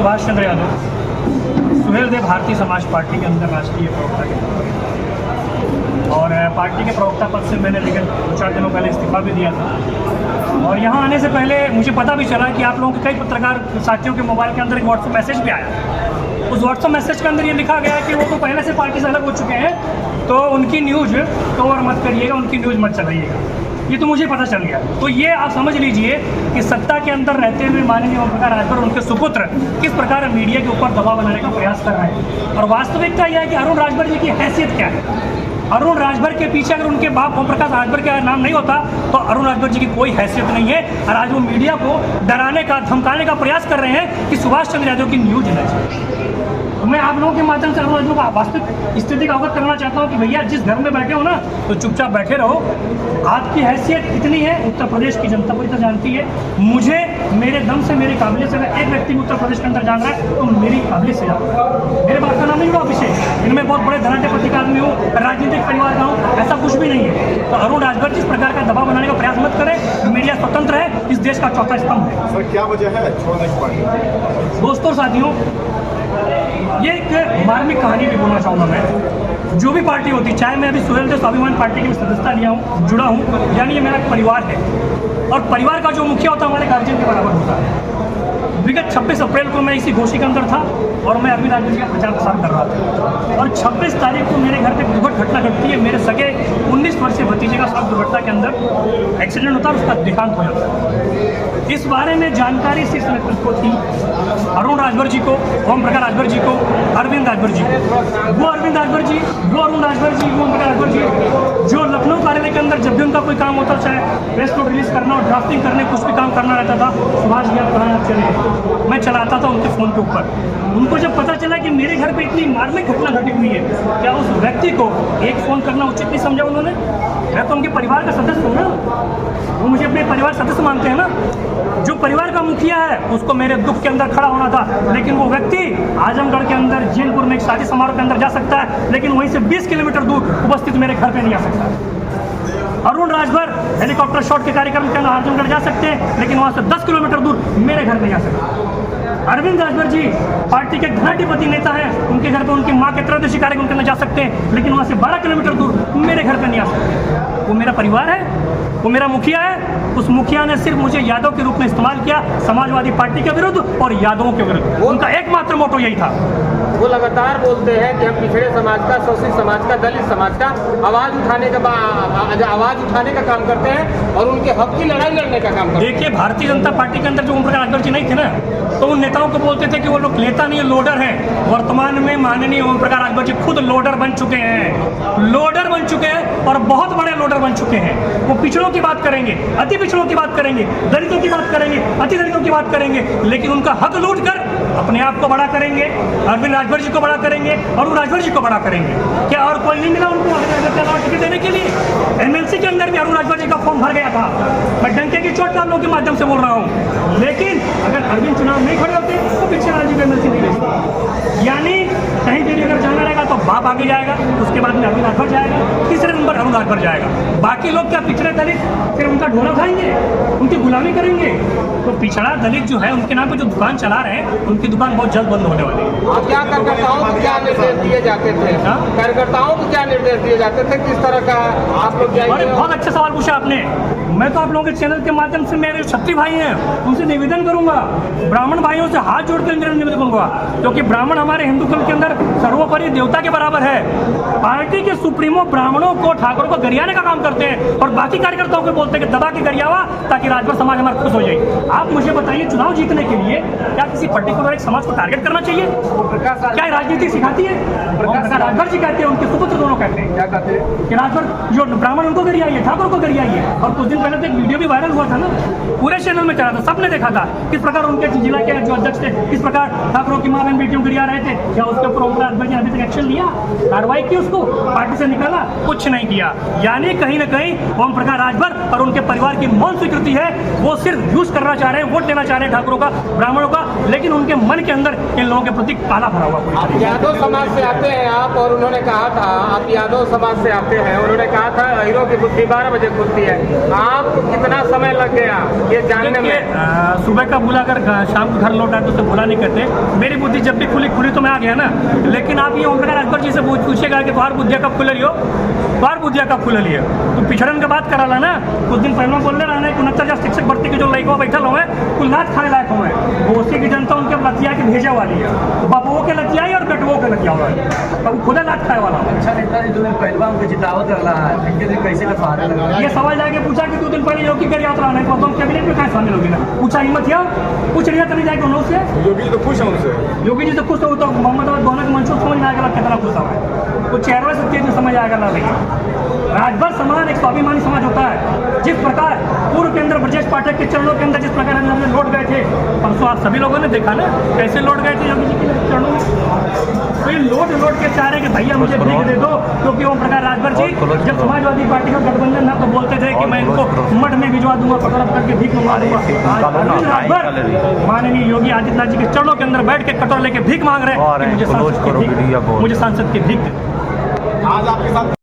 Subhash Chandra Yadav Suheldev Bharatiya Samaj party के अंदर राष्ट्रीय प्रवक्ता के पद पर, और पार्टी के प्रवक्ता पद से मैंने लेकिन 2-4 दिनों पहले इस्तीफा भी दिया था। और यहाँ आने से पहले मुझे पता भी चला कि आप लोगों के कई पत्रकार साथियों के मोबाइल के अंदर एक व्हाट्सएप मैसेज भी आया। उस व्हाट्सएप मैसेज के अंदर ये लिखा गया कि वो तो पहले से पार्टी से अलग हो चुके हैं, तो उनकी न्यूज़ कवर मत करिएगा, उनकी न्यूज़ मत चलाइएगा। ये तो मुझे पता चल गया। तो ये आप समझ लीजिए कि सत्ता के अंदर रहते हुए माननीय ओम प्रकाश राजभर और उनके सुपुत्र किस प्रकार मीडिया के ऊपर दबाव बनाने का प्रयास कर रहे हैं। और वास्तविकता यह है कि अरुण राजभर जी की हैसियत क्या है। अरुण राजभर के पीछे अगर उनके बाप ओम प्रकाश राजभर का नाम नहीं होता तो अरुण राजभर जी की कोई हैसियत नहीं है। और आज वो मीडिया को डराने का, धमकाने का प्रयास कर रहे हैं कि सुभाष चंद्र यादव की न्यूज न चले। तो मैं आप लोगों के माध्यम से अरुण राजभर को वास्तविक स्थिति का अवगत करना चाहता हूँ कि भैया जिस घर में बैठे हो ना तो चुपचाप बैठे रहो। आपकी हैसियत कितनी है उत्तर प्रदेश की जनता पूरी तरह जानती है। मुझे मेरे दम से, मेरी काबिलियत से अगर एक व्यक्ति उत्तर प्रदेश के अंदर जान रहा है तो मेरी काबिलियत से जान रहा है। मेरे बाप का नाम नहीं हुआ अभिषेक, इनमें बहुत बड़े धनाढ़ प्रतीक आदमी हूँ, राजनीतिक परिवार का हूँ, ऐसा कुछ भी नहीं है। तो अरुण राजभर जिस प्रकार का दबाव बनाने का प्रयास मत करें। मीडिया स्वतंत्र है, इस देश का चौथा स्तंभ है। सर क्या वजह है छोड़ने की पार्टी? दोस्तों साथियों, ये एक मार्मिक कहानी भी बोलना चाहूँगा मैं। जो भी पार्टी होती, चाहे मैं अभी सुहेलदेव स्वाभिमान पार्टी की भी सदस्यता लिया हूँ, जुड़ा हूँ, यानी ये मेरा परिवार है। और परिवार का जो मुखिया होता है हमारे गार्जियन के बराबर होता है। विगत 26 अप्रैल को मैं इसी घोषी के अंदर था और मैं अरविंद राजभर जी का प्रचार प्रसार कर रहा था। और 26 तारीख को मेरे घर पे दुर्घट घटना घटती है। मेरे सगे 19 वर्षीय भतीजे का सड़क दुर्घटना के अंदर एक्सीडेंट होता है, उसका देहांत हो जाता है। इस बारे में जानकारी शीर्ष नेतृत्व को थी, अरुण राजभर जी को, ओम प्रकाश राजभर जी को, अरविंद राजभर जी को। वो अरविंद राजभर जी, वो अरुण राजभर जी, वो ओम प्रकाश राजभर जी, जो लखनऊ कार्यालय के अंदर जब भी उनका कोई काम होता, चाहे प्रेस नोट रिलीज करना और ड्राफ्टिंग करने, कुछ भी काम करना रहता था, सुभाष जी आप कहाँ चले, मैं चलाता था उनके फ़ोन के ऊपर। उनको जब पता चला कि मेरे घर पे इतनी मार्मिक घटना घटी हुई है, क्या उस व्यक्ति को एक फ़ोन करना उचित नहीं समझा उन्होंने? मैं तो उनके परिवार का सदस्य हूँ ना, वो मुझे अपने परिवार सदस्य मानते हैं ना। जो परिवार का मुखिया है उसको मेरे दुख के अंदर खड़ा होना था, लेकिन वो व्यक्ति आजमगढ़ के अंदर जैनपुर में एक शादी समारोह के अंदर जा सकता है, लेकिन वहीं से 20 किलोमीटर दूर उपस्थित मेरे घर पे नहीं आ सकता। अरुण राजभर हेलीकॉप्टर शॉट के कार्यक्रम के अंदर आजमगढ़ जा सकते हैं, लेकिन वहाँ से 10 किलोमीटर दूर मेरे घर नहीं आ सकते। अरविंद राजभर जी पार्टी के घनाधिपति नेता हैं, उनके घर पे उनकी माँ के त्रयोदशी कार्यक्रम के अंदर जा सकते हैं, लेकिन वहाँ से 12 किलोमीटर दूर मेरे घर पे नहीं आ सकते। वो मेरा परिवार है, वो मेरा मुखिया है। उस मुखिया ने सिर्फ मुझे यादव के रूप में इस्तेमाल किया, समाजवादी पार्टी के विरुद्ध और यादवों के विरुद्ध। उनका एकमात्र मोटो यही था। वो लगातार बोलते हैं कि हम पिछड़े समाज का, शोषित समाज का, दलित समाज का आवाज उठाने का काम करते हैं और उनके हक की लड़ाई लड़ने का काम करते हैं। देखिए, भारतीय जनता पार्टी के अंदर जो ओम प्रकाश राजभर जी नहीं थे ना, तो उन नेताओं को बोलते थे कि वो लोग नेता नहीं, लोडर हैं। वर्तमान में माननीय ओम प्रकाश राजभर जी खुद लोडर बन चुके हैं, लोडर बन चुके हैं और बहुत बड़े लोडर बन चुके हैं। वो पिछड़ों की बात करेंगे, अति पिछड़ों की बात करेंगे, दलितों की बात करेंगे, अति दलितों की बात करेंगे, लेकिन उनका हक लूट कर अपने आप को बड़ा करेंगे, अरविंद राजभर जी को बड़ा करेंगे, अरुण राजभर जी को बड़ा करेंगे। क्या और कोई नहीं मिला उनको टिकट देने के लिए? एमएलसी के अंदर भी अरुण राजभर जी का फॉर्म भर गया था। मैं डंके की चोट का लोगों के माध्यम से बोल रहा हूँ। लेकिन अगर अरविंद चुनाव नहीं खड़े होते तो पीछे राजीव को एमएलसी नहीं मिलेगी। यानी कहीं भी अगर जाना रहेगा तो बाप आगे जाएगा, उसके बाद में अरविंद राजभर जाएगा, तीसरे नंबर अरुण राजभर जाएगा। बाकी लोग क्या पिछड़े दलित फिर उनका ढोला खाएंगे, उनकी गुलामी करेंगे? तो पिछड़ा दलित जो है उनके नाम पे जो दुकान चला रहे हैं, उनकी दुकान बहुत जल्द बंद होने वाली है। आप क्या कार्यकर्ताओं को क्या निर्देश दिए जाते थे? कार्यकर्ताओं को क्या निर्देश दिए जाते थे? किस तरह का आप लोग? बहुत अच्छा सवाल पूछा आपने। मैं तो आप लोगों के चैनल के माध्यम से, मेरे क्षत्रिय भाई हैं, उनसे निवेदन करूंगा, ब्राह्मण भाइयों से हाथ जोड़ कर निवेदन करूंगा, क्योंकि ब्राह्मण हमारे हिंदू कुल के अंदर सर्वोपरि देवता के बराबर है। पार्टी के सुप्रीमो ब्राह्मणों को, ठाकुरों को गरियाने का काम करते हैं और बाकी कार्यकर्ताओं को बोलते हैं कि दबा के गरियावा ताकि राजभर समाज हमारा खुश हो जाए। आप मुझे बताइए, चुनाव जीतने के लिए क्या किसी पर्टिकुलर एक समाज को टारगेट करना चाहिए? क्या राजनीति सिखाती है? राजभर जी कहते हैं, उनके सुपुत्र दोनों कहते हैं, क्या कहते हैं कि राजभर जो ब्राह्मण उनको गरियाइए, ठाकुर को गरियाइए। और कुछ दिन पहले तो एक वीडियो भी वायरल हुआ था ना, पूरे चैनल में चला था, सबने देखा था किस प्रकार उनके जिला के जो अध्यक्ष थे किस प्रकार ठाकुरों की मां बहन बेटियों गरिया रहे थे। क्या उसके ऊपर ओम प्रकाश राजभर जी अभी तक एक्शन लिया, कार्रवाई की, उसको पार्टी से निकाला? कुछ नहीं किया। यानी कहीं ना कहीं ओम प्रकाश राजभर और उनके परिवार की मौन स्वीकृति है। वो सिर्फ यूज करना चाह रहे हैं, वोट लेना चाह रहे हैं ठाकुरों का, ब्राह्मणों का, लेकिन उनके मन के अंदर इन लोगों के प्रति काला भरा हुआ। यादव समाज से आते हैं आप, और उन्होंने कहा था, आप यादव समाज से आते हैं, उन्होंने कहा था हीरो की बुद्धि 12 बजे खुलती है। आप आपको कितना समय लग गया ये जानने देखिए, में? सुबह का बुला कर शाम को घर लौटा तो उसे बुला नहीं करते। मेरी बुद्धि जब भी खुली तो मैं आ गया ना। लेकिन आप ये ओम प्रकाश राजभर जी से पूछेगा कि तुम्हार बुद्धिया कब खुल लियो, तुम्हार बुद्धिया कब खुल लियो। तो पिछड़न के बात करा ला ना। कुछ दिन पहले बोल रहे ना 69,000 शिक्षक भर्ती के जो लड़कों बैठल हुए कुल नाच खाने लायक हुए, घोसी की जनता उनके लतिया के भेजे वाली है। बापुओं के लतियाई और बेटुओं के लतिया हुआ है, तब खुदा नाच खाए वाला। अच्छा नेता जी 2 दिन पहलवा उनके जितावत रहा है, इनके दिन कैसे का सहारा लगा? ये सवाल जाके पूछा कि 2 दिन पहले योगी कर यात्रा नहीं तो कैबिनेट में कैसे शामिल होगी ना। पूछा हिम्मत है, पूछ लिया तो नहीं जाएगा उन्होंने से। योगी जी तो खुश है उनसे। योगी जी से खुश हो तो मोहम्मद दोनों के मंशूर समझ में आएगा कितना खुश है। वो चेहरे से तेज में समझ आएगा ना। नहीं, राजभर समाज एक स्वाभिमानी समाज होता है। जिस प्रकार पूर्व के अंदर ब्रजेश पाठक के चरणों के अंदर जिस प्रकार हम लौट गए थे परसों, आप सभी लोगों ने देखा ना कैसे लौट गए थे योगी जी के चरणों में। तो ये लौट के चाह रहे कि भैया मुझे भीख दे दो, क्योंकि ओम प्रकाश राजभर जी जब समाजवादी पार्टी का गठबंधन था तो बोलते थे कि मैं इनको मठ में भिजवा दूंगा, पकड़ करके भीख मंगवा दूंगा। राजभर माननीय योगी आदित्यनाथ जी के चरणों के अंदर बैठ के कटोर लेके भीख मांग रहे हैं कि मुझे सांसद की भीख। आज आपके साथ